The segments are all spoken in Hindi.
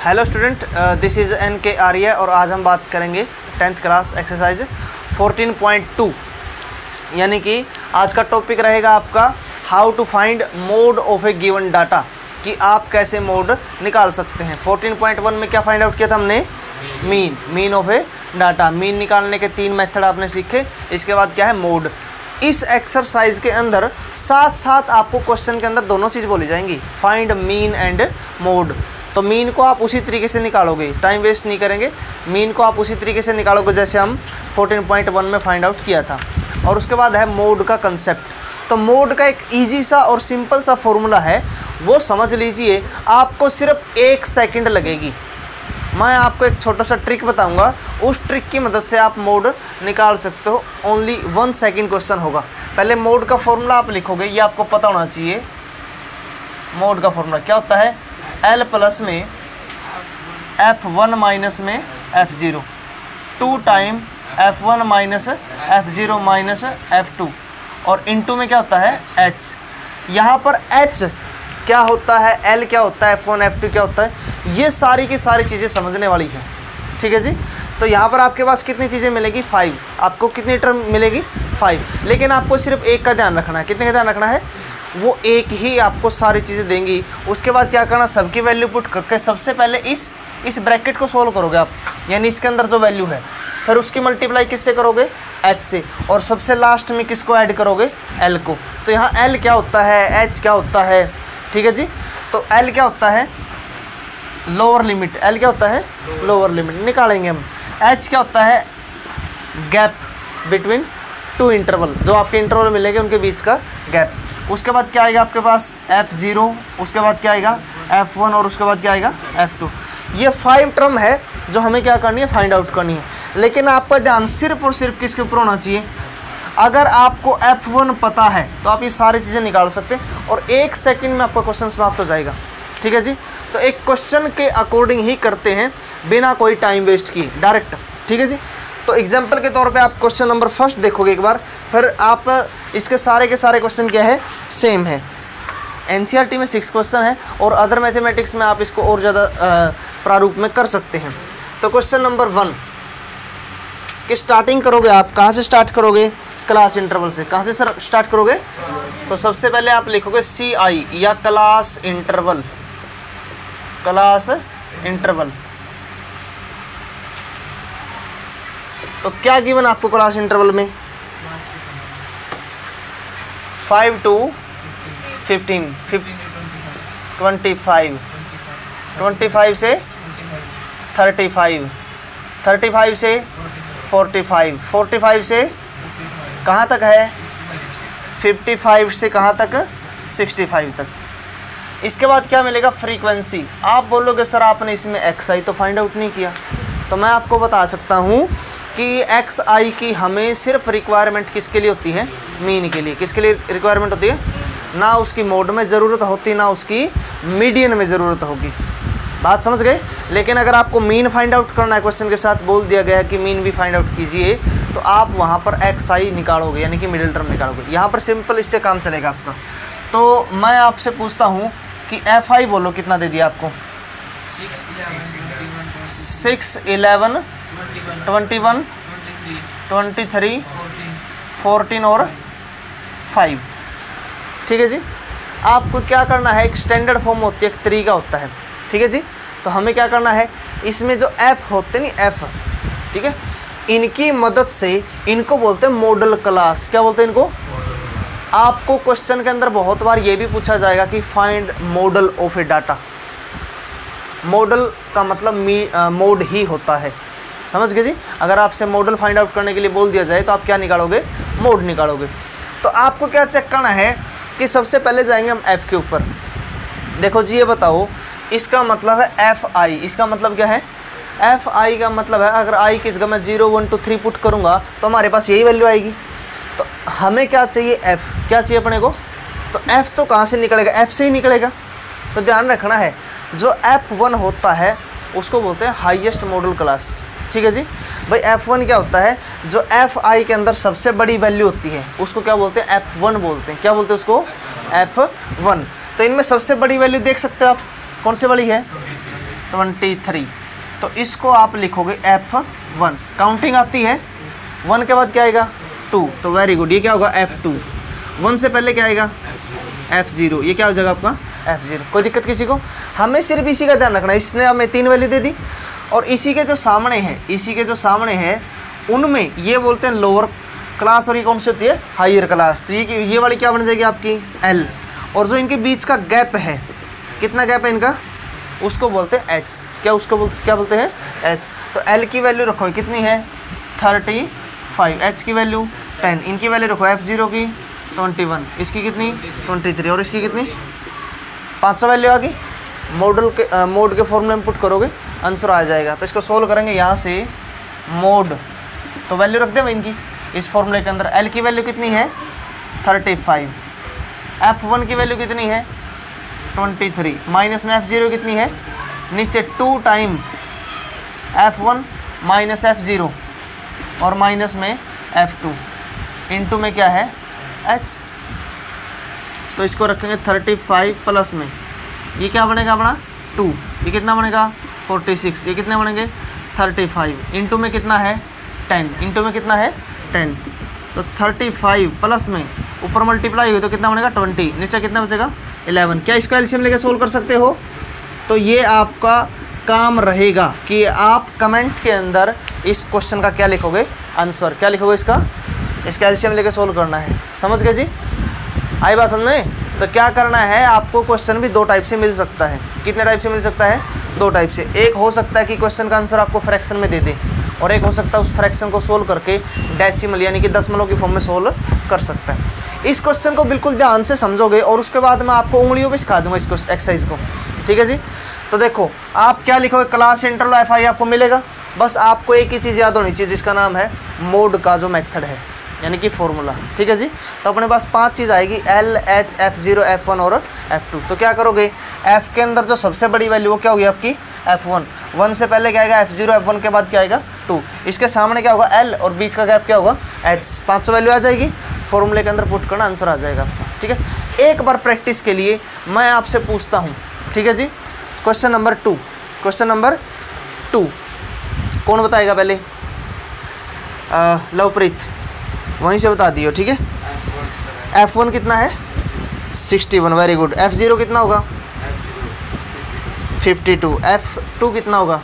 Hello student, this is NK Arya और आज हम बात करेंगे 10th क्लास एक्सरसाइज 14.2 यानी कि आज का टॉपिक रहेगा आपका how to find mode of a given data, कि आप कैसे मोड निकाल सकते हैं। 14.1 में क्या फाइंड आउट किया था हमने? Mean of A data. Mean निकालने के 3 मेथड आपने सीखे। इसके बाद क्या है? मोड। इस एक्सरसाइज के अंदर साथ साथ आपको क्वेश्चन के अंदर दोनों चीज़ बोली जाएंगी, फाइंड मीन एंड मोड। तो मीन को आप उसी तरीके से निकालोगे, टाइम वेस्ट नहीं करेंगे। मीन को आप उसी तरीके से निकालोगे जैसे हम 14.1 में फाइंड आउट किया था। और उसके बाद है मोड का कंसेप्ट। तो मोड का एक ईजी सा और सिंपल सा फॉर्मूला है, वो समझ लीजिए। आपको सिर्फ 1 सेकंड लगेगी। मैं आपको एक छोटा सा ट्रिक बताऊंगा, उस ट्रिक की मदद से आप मोड निकाल सकते हो। ओनली 1 सेकंड क्वेश्चन होगा। पहले मोड का फॉर्मूला आप लिखोगे, ये आपको पता होना चाहिए। मोड का फॉर्मूला क्या होता है? L प्लस में F1 माइनस में F0 2 time F1 minus F0 minus F2 और इनटू में क्या होता है? H। यहाँ पर H क्या होता है, L क्या होता है, F1 F2 क्या होता है, ये सारी की सारी चीज़ें समझने वाली है। ठीक है जी। तो यहाँ पर आपके पास कितनी चीज़ें मिलेगी? 5। आपको कितनी टर्म मिलेगी? 5। लेकिन आपको सिर्फ एक का ध्यान रखना है। कितने का ध्यान रखना है? वो एक ही आपको सारी चीज़ें देंगी। उसके बाद क्या करना? सबकी वैल्यू पुट करके सबसे पहले इस ब्रैकेट को सोल्व करोगे आप, यानी इसके अंदर जो वैल्यू है, फिर उसकी मल्टीप्लाई किससे करोगे? H से। और सबसे लास्ट में किसको ऐड करोगे? L को। तो यहाँ L क्या होता है, H क्या होता है? ठीक है जी। तो L क्या होता है? Lower limit. L क्या होता है? लोअर लिमिट निकालेंगे हम। H क्या होता है? गैप बिटवीन 2 इंटरवल, जो आपके इंटरवल मिलेंगे उनके बीच का गैप। उसके बाद क्या आएगा आपके पास? F0। उसके बाद क्या आएगा? F1 और उसके बाद क्या आएगा? F2। ये 5 टर्म है जो हमें क्या करनी है? फाइंड आउट करनी है। लेकिन आपका ध्यान सिर्फ और सिर्फ किसके ऊपर होना चाहिए? अगर आपको F1 पता है तो आप ये सारी चीज़ें निकाल सकते हैं और 1 सेकंड में आपका क्वेश्चन समाप्त हो जाएगा। ठीक है जी। तो एक क्वेश्चन के अकॉर्डिंग ही करते हैं, बिना कोई टाइम वेस्ट किए, डायरेक्ट। ठीक है जी। तो एग्जाम्पल के तौर पे आप क्वेश्चन नंबर फर्स्ट देखोगे एक बार, फिर आप इसके सारे के सारे क्वेश्चन क्या है? सेम है। NCERT में 6 क्वेश्चन है और अदर मैथमेटिक्स में आप इसको और ज़्यादा प्रारूप में कर सकते हैं। तो क्वेश्चन नंबर 1 की स्टार्टिंग करोगे आप, कहाँ से स्टार्ट करोगे? क्लास इंटरवल से। कहाँ से सर स्टार्ट करोगे? तो सबसे पहले आप लिखोगे CI या क्लास इंटरवल। Class interval. तो क्या गिवन आपको क्लास इंटरवल में? 5 to 15, 25, 25 से 35, 35 से 45, 45 से कहाँ तक है? 55 से कहाँ तक? 65 तक। इसके बाद क्या मिलेगा? फ्रीक्वेंसी। आप बोलोगे सर आपने इसमें XI तो फाइंड आउट नहीं किया। तो मैं आपको बता सकता हूँ कि XI की हमें सिर्फ रिक्वायरमेंट किसके लिए होती है? मीन के लिए। किसके लिए रिक्वायरमेंट होती है? ना उसकी मोड में ज़रूरत होती, ना उसकी मीडियन में ज़रूरत होगी। बात समझ गए? लेकिन अगर आपको मीन फाइंड आउट करना है, क्वेश्चन के साथ बोल दिया गया है कि मीन भी फाइंड आउट कीजिए, तो आप वहाँ पर XI निकालोगे, यानी कि मिडिल टर्म निकालोगे। यहाँ पर सिंपल इससे काम चलेगा आपका। तो मैं आपसे पूछता हूँ कि FI बोलो, कितना दे दिया आपको? 6, 11, 21, 23, 14 और 5। ठीक है जी। आपको क्या करना है? एक स्टैंडर्ड फॉर्म होती है, एक तरीका होता है। ठीक है जी। तो हमें क्या करना है? इसमें जो F होते हैं नहीं, F, ठीक है, इनकी मदद से, इनको बोलते हैं मॉडल क्लास। क्या बोलते हैं इनको? आपको क्वेश्चन के अंदर बहुत बार ये भी पूछा जाएगा कि find model of A data. Model का मतलब मोड ही होता है। समझ गए जी। अगर आपसे मॉडल फाइंड आउट करने के लिए बोल दिया जाए तो आप क्या निकालोगे? मोड निकालोगे। तो आपको क्या चेक करना है कि सबसे पहले जाएंगे हम F के ऊपर। देखो जी, ये बताओ, इसका मतलब है FI। इसका मतलब क्या है? FI का मतलब है अगर I की जगह मैं 0, 1, 2, 3 पुट करूँगा तो हमारे पास यही वैल्यू आएगी। तो हमें क्या चाहिए? F। क्या चाहिए अपने को? तो F तो कहाँ से निकलेगा? F से ही निकलेगा। तो ध्यान रखना है, जो F1 होता है उसको बोलते हैं हाईएस्ट मॉडल क्लास। ठीक है जी। भाई F1 क्या होता है? जो FI के अंदर सबसे बड़ी वैल्यू होती है उसको क्या बोलते हैं? F1 बोलते हैं। क्या बोलते हैं उसको? F1। तो इनमें सबसे बड़ी वैल्यू देख सकते हो आप, कौन सी वाली है? 23। तो इसको आप लिखोगे F1। काउंटिंग आती है, 1 के बाद क्या आएगा 2, तो वेरी गुड, ये क्या होगा F2। 1 से पहले क्या आएगा F0, ये क्या हो जाएगा आपका F0। कोई दिक्कत किसी को? हमें सिर्फ इसी का ध्यान रखना है। इसने हमें 3 वैल्यू दे दी और इसी के जो सामने है उनमें ये बोलते हैं लोअर क्लास और ये कौन सी होती है हायर क्लास। तो ये वाली क्या बन जाएगी आपकी L, और जो इनके बीच का गैप है, कितना गैप है इनका, उसको बोलते हैं H। क्या बोलते हैं H। तो L की वैल्यू रखो कितनी है 35, H की वैल्यू 10, इनकी वैल्यू रखो F0 की 21, इसकी कितनी 23 और इसकी कितनी 500 वैल्यू आ गई। मोड के फॉर्मूले में पुट करोगे आंसर आ जाएगा। तो इसको सोल्व करेंगे यहाँ से मोड, तो वैल्यू रख दें इनकी इस फॉर्मूले के अंदर। L की वैल्यू कितनी है 35, F1 की वैल्यू कितनी है 23, माइनस में F0 कितनी है नीचे 2 टाइम F1 माइनस F0 और माइनस में F2 इंटू में क्या है H। तो इसको रखेंगे 35 प्लस में ये क्या बनेगा अपना 2, ये कितना बनेगा 46, ये कितने बनेंगे 35, इंटू में कितना है 10, इंटू में कितना है 10। तो 35 प्लस में ऊपर मल्टीप्लाई हुई तो कितना बनेगा 20, नीचे कितना बचेगा 11। क्या इसको एलसीएम लेके सोल्व कर सकते हो? तो ये आपका काम रहेगा कि आप कमेंट के अंदर इस क्वेश्चन का क्या लिखोगे आंसर, क्या लिखोगे इसका एलसीएम लेके सोल्व करना है। समझ गए जी? आई बात समझ में? तो क्या करना है आपको, क्वेश्चन भी 2 टाइप से मिल सकता है। कितने टाइप से मिल सकता है? 2 टाइप से। एक हो सकता है कि क्वेश्चन का आंसर आपको फ्रैक्शन में दे दे, और एक हो सकता है उस फ्रैक्शन को सोल्व करके डेसिमल यानी कि दशमलव की फॉर्म में सोल्व कर सकता है। इस क्वेश्चन को बिल्कुल ध्यान से समझोगे और उसके बाद मैं आपको उंगलियों पे सिखा दूंगा इसको एक्सरसाइज को। ठीक है जी? तो देखो आप क्या लिखोगे, क्लास इंटरवल FI आपको मिलेगा। बस आपको एक ही चीज़ याद होनी चाहिए जिसका नाम है मोड का जो मेथड है यानी कि फॉर्मूला। ठीक है जी? तो अपने पास 5 चीज़ आएगी L, H, F0, F1 और F2। तो क्या करोगे, F के अंदर जो सबसे बड़ी वैल्यू वो क्या होगी आपकी F1। 1 से पहले क्या आएगा F0, F1 के बाद क्या आएगा 2, इसके सामने क्या होगा L और बीच का गैप क्या होगा H। 500 वैल्यू आ जाएगी, फॉर्मूले के अंदर पुट करना आंसर आ जाएगा। ठीक है? एक बार प्रैक्टिस के लिए मैं आपसे पूछता हूँ। ठीक है जी? क्वेश्चन नंबर 2 कौन बताएगा पहले? लवप्रीत, वहीं से बता दियो। ठीक है? F1 कितना है 61, वेरी गुड। F0 कितना होगा 52, F2 कितना होगा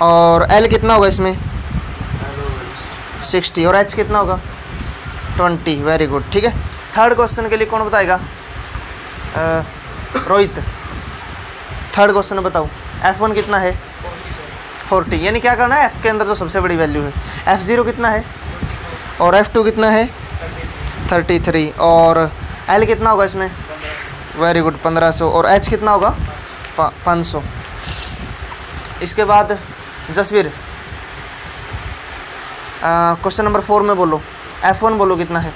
और L कितना होगा इसमें 60 और H कितना होगा 20, वेरी गुड। ठीक है? थर्ड क्वेश्चन के लिए कौन बताएगा? रोहित, थर्ड क्वेश्चन बताओ। F1 कितना है 40, यानी क्या करना है F के अंदर जो सबसे बड़ी वैल्यू है। F0 कितना है और F2 कितना है 33 और L कितना होगा इसमें, वेरी गुड 1500 और H कितना होगा 500। इसके बाद जसवीर क्वेश्चन नंबर 4 में बोलो। F1 बोलो कितना है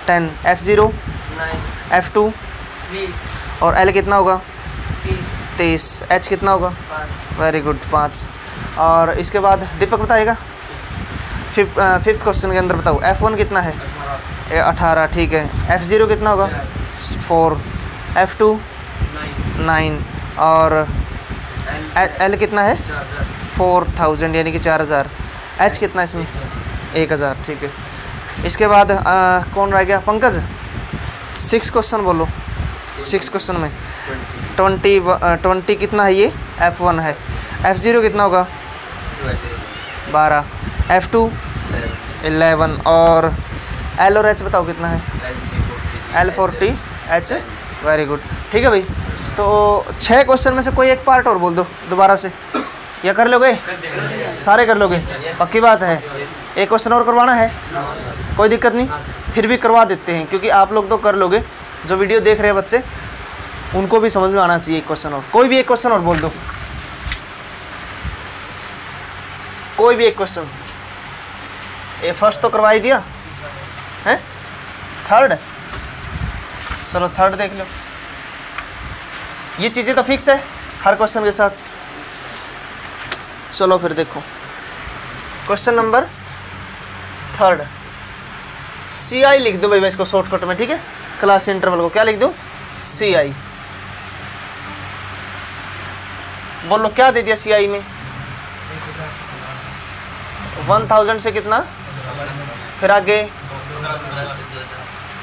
10, F0 9, F2 3 और L कितना होगा 30, H कितना होगा वेरी गुड 5। और इसके बाद दीपक बताएगा फिफ्थ क्वेश्चन के अंदर बताओ। F1 कितना है 18, ठीक है। F0 कितना होगा 4, F2 9 और L कितना है 4000 यानी कि 4000। H कितना है इसमें 1000, ठीक है। इसके बाद कौन रह गया? पंकज। 6 क्वेश्चन बोलो। 6 क्वेश्चन में 20 कितना है? ये F1 है। F0 कितना होगा 12, F2 11 और L और H बताओ कितना है? L40, H, very good. ठीक है भाई, तो 6 क्वेश्चन में से कोई एक पार्ट और बोल दो दोबारा से, या कर लोगे? सारे कर लोगे? पक्की बात है? एक क्वेश्चन और करवाना है? कोई दिक्कत नहीं, फिर भी करवा देते हैं क्योंकि आप लोग तो कर लोगे, जो वीडियो देख रहे हैं बच्चे उनको भी समझ में आना चाहिए। एक क्वेश्चन और, कोई भी एक क्वेश्चन और बोल दो, कोई भी एक क्वेश्चन। ये फर्स्ट तो करवा ही दिया है, थर्ड, चलो थर्ड देख लो। ये चीज़ें तो फिक्स है हर क्वेश्चन के साथ। चलो फिर देखो क्वेश्चन नंबर 3, CI लिख दो भाई, मैं इसको शॉर्टकट में, ठीक है। क्लास इंटरवल को क्या लिख दूँ? CI। बोलो क्या दे दिया CI में? 1000 से कितना, फिर आगे,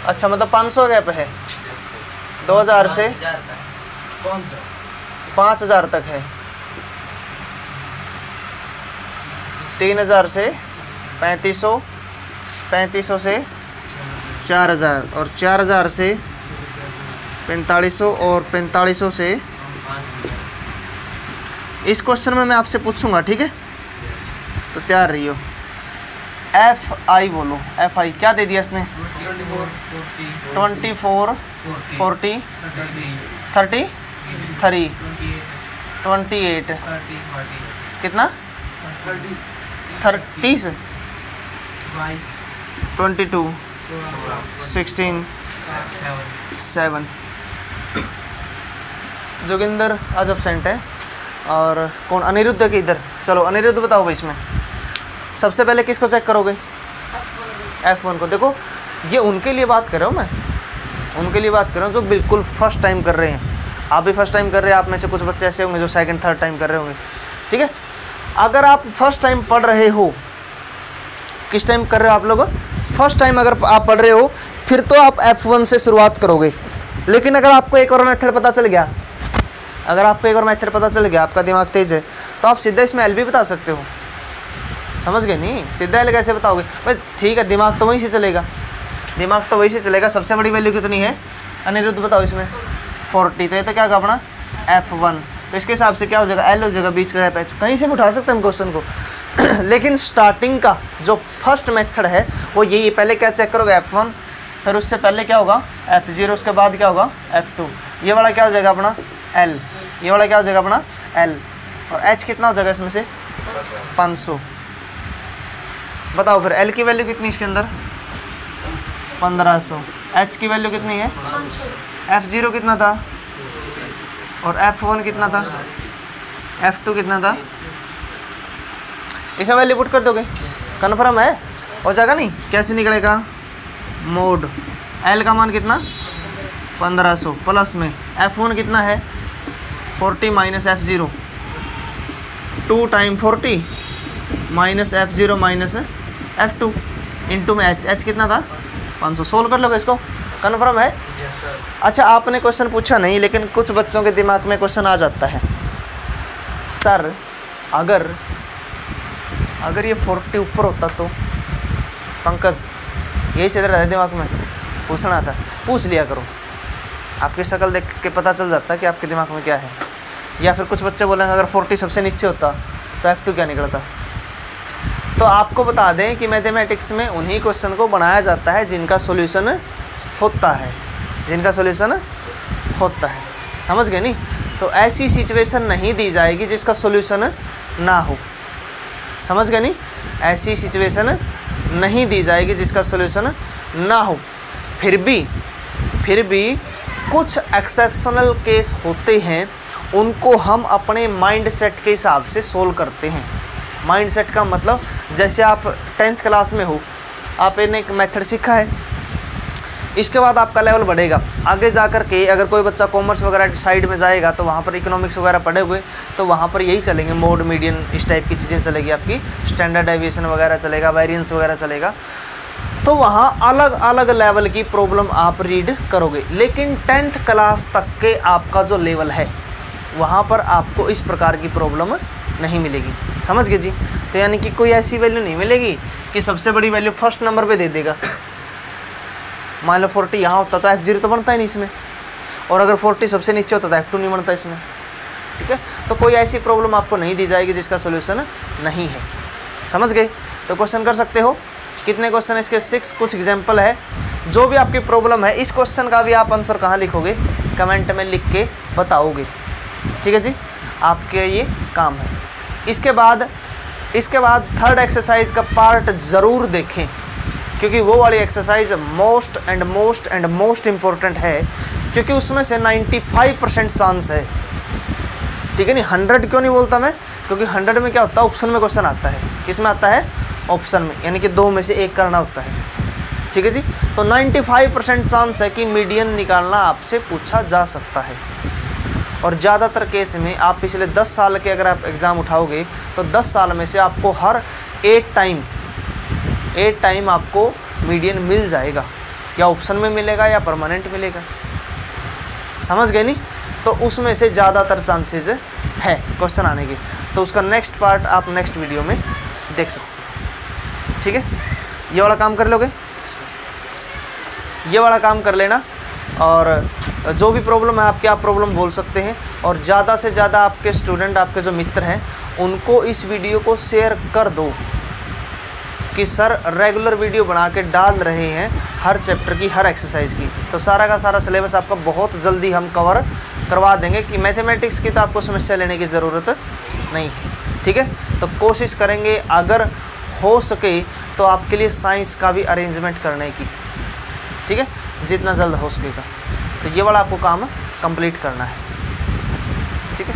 अच्छा मतलब 500 गैप है, 2000 से 5000 तक है, 3000 से 3500, 3500 से 4000, और 4000 से 4500, और 4500 से, इस क्वेश्चन में मैं आपसे पूछूंगा, ठीक है, तो तैयार रहियो। FI बोलो, FI क्या दे दिया इसने? 24, 40, 33, 28, कितना, 30, 22, 16, 7। जोगिंदर आज एब्सेंट है, और कौन, अनिरुद्ध के इधर, चलो अनिरुद्ध बताओ भाई, इसमें सबसे पहले किसको चेक करोगे? F1 को। देखो ये उनके लिए बात कर रहा हूँ मैं, उनके लिए बात कर रहा हूँ जो बिल्कुल फर्स्ट टाइम कर रहे हैं। आप भी फर्स्ट टाइम कर रहे हैं, आप में से कुछ बच्चे ऐसे होंगे जो सेकंड थर्ड टाइम कर रहे होंगे, ठीक है। अगर आप फर्स्ट टाइम पढ़ रहे हो, किस टाइम कर रहे हो आप लोग? फर्स्ट टाइम अगर आप पढ़ रहे हो, फिर तो आप F1 से शुरुआत करोगे। लेकिन अगर आपको एक और मेथड पता चल गया, अगर आपको एक और मेथड पता चल गया, आपका दिमाग तेज है, तो आप सीधा इसमें L भी बता सकते हो। समझ गए नहीं? सीधा L कैसे बताओगे भाई? ठीक है, दिमाग तो वहीं से चलेगा, दिमाग तो वहीं से चलेगा। सबसे बड़ी वैल्यू कितनी है अनिरुद्ध बताओ इसमें? 40। तो ये तो क्या होगा अपना F1। तो इसके हिसाब से क्या हो जाएगा? L हो जाएगा, बीच का गैप। कहीं से भी उठा सकते हैं हम क्वेश्चन को। लेकिन स्टार्टिंग का जो फर्स्ट मेथड है वो यही। पहले क्या चेक करोगे? F1, फिर उससे पहले क्या होगा? F0, उसके बाद क्या होगा? F2। ये वाला क्या हो जाएगा अपना? L। ये वाला क्या हो जाएगा अपना? L। और H कितना हो जाएगा इसमें से? 500। बताओ फिर L की वैल्यू कितनी इसके अंदर? 1500। H की वैल्यू कितनी है? F0 कितना था? और F1 कितना था? F2 कितना था? इसमें वैल्यू पुट कर दोगे? कन्फर्म है? हो जाएगा नहीं? कैसे निकलेगा? मोड L का मान कितना? 1500 प्लस में F1 कितना है? 40 minus F0, 2 time 40 minus F0 minus F2 into में H कितना था? 500। सोल्व कर लोगे इसको? कन्फर्म है? अच्छा, आपने क्वेश्चन पूछा नहीं, लेकिन कुछ बच्चों के दिमाग में क्वेश्चन आ जाता है, सर अगर ये 40 ऊपर होता तो? पंकज यही चल रहा है दिमाग में, पूछना था, पूछ लिया करो। आपकी शक्ल देख के पता चल जाता है कि आपके दिमाग में क्या है। या फिर कुछ बच्चे बोलेंगे अगर 40 सबसे नीचे होता तो F2 क्या निकलता? तो आपको बता दें कि मैथमेटिक्स में उन्हीं क्वेश्चन को बनाया जाता है जिनका सॉल्यूशन होता है, जिनका सॉल्यूशन होता है। समझ गए नहीं? तो ऐसी सिचुएशन नहीं दी जाएगी जिसका सॉल्यूशन ना हो। समझ गए नहीं? ऐसी सिचुएशन नहीं दी जाएगी जिसका सॉल्यूशन ना हो। फिर भी कुछ एक्सेप्शनल केस होते हैं, उनको हम अपने माइंड सेट के हिसाब से सोल्व करते हैं। माइंड सेट का मतलब, जैसे आप 10th क्लास में हो, आपने एक मेथड सीखा है, इसके बाद आपका लेवल बढ़ेगा। आगे जा कर के अगर कोई बच्चा कॉमर्स वगैरह साइड में जाएगा तो वहाँ पर इकोनॉमिक्स वगैरह पढ़े हुए, तो वहाँ पर यही चलेंगे, मोड, मीडियन, इस टाइप की चीज़ें चलेगी आपकी। स्टैंडर्ड डेविएशन वगैरह चलेगा, वेरिएंस वगैरह चलेगा। तो वहाँ अलग अलग लेवल की प्रॉब्लम आप रीड करोगे। लेकिन 10th क्लास तक के आपका जो लेवल है, वहाँ पर आपको इस प्रकार की प्रॉब्लम नहीं मिलेगी। समझ गए जी? तो यानी कि कोई ऐसी वैल्यू नहीं मिलेगी कि सबसे बड़ी वैल्यू फर्स्ट नंबर पे दे देगा। मान लो 40 यहाँ होता तो F0 तो बनता ही नहीं इसमें, और अगर 40 सबसे नीचे होता तो F2 नहीं बनता इसमें। ठीक है? तो कोई ऐसी प्रॉब्लम आपको नहीं दी जाएगी जिसका सोल्यूशन नहीं है। समझ गए? तो क्वेश्चन कर सकते हो। कितने क्वेश्चन है इसके? 6। कुछ एग्जाम्पल है। जो भी आपकी प्रॉब्लम है, इस क्वेश्चन का भी आप आंसर कहाँ लिखोगे? कमेंट में लिख के बताओगे। ठीक है जी? आपके ये काम है। इसके बाद थर्ड एक्सरसाइज का पार्ट ज़रूर देखें, क्योंकि वो वाली एक्सरसाइज मोस्ट इम्पोर्टेंट है, क्योंकि उसमें से 95% चांस है। ठीक है नहीं? 100 क्यों नहीं बोलता मैं? क्योंकि 100 में क्या होता है? ऑप्शन में क्वेश्चन आता है। किस में आता है? ऑप्शन में, यानी कि 2 में से 1 करना होता है। ठीक है जी? तो 95% चांस है कि मीडियन निकालना आपसे पूछा जा सकता है। और ज़्यादातर केस में आप पिछले 10 साल के अगर आप एग्ज़ाम उठाओगे तो 10 साल में से आपको हर 8 टाइम आपको मीडियन मिल जाएगा, या ऑप्शन में मिलेगा या परमानेंट मिलेगा। समझ गए नहीं? तो उसमें से ज़्यादातर चांसेस है क्वेश्चन आने की। तो उसका नेक्स्ट पार्ट आप नेक्स्ट वीडियो में देख सकते हैं। ठीक है, ये वाला काम कर लोगे, ये वाला काम कर लेना, और जो भी प्रॉब्लम है आपके आप प्रॉब्लम बोल सकते हैं। और ज़्यादा से ज़्यादा आपके स्टूडेंट, आपके जो मित्र हैं, उनको इस वीडियो को शेयर कर दो कि सर रेगुलर वीडियो बना के डाल रहे हैं हर चैप्टर की, हर एक्सरसाइज की। तो सारा का सारा सिलेबस आपका बहुत जल्दी हम कवर करवा देंगे कि मैथमेटिक्स की तो आपको समस्या लेने की ज़रूरत नहीं है। ठीक है, तो कोशिश करेंगे अगर हो सके तो आपके लिए साइंस का भी अरेंजमेंट करने की। ठीक है, जितना जल्द हो सकेगा। तो ये वाला आपको काम कंप्लीट करना है। ठीक है।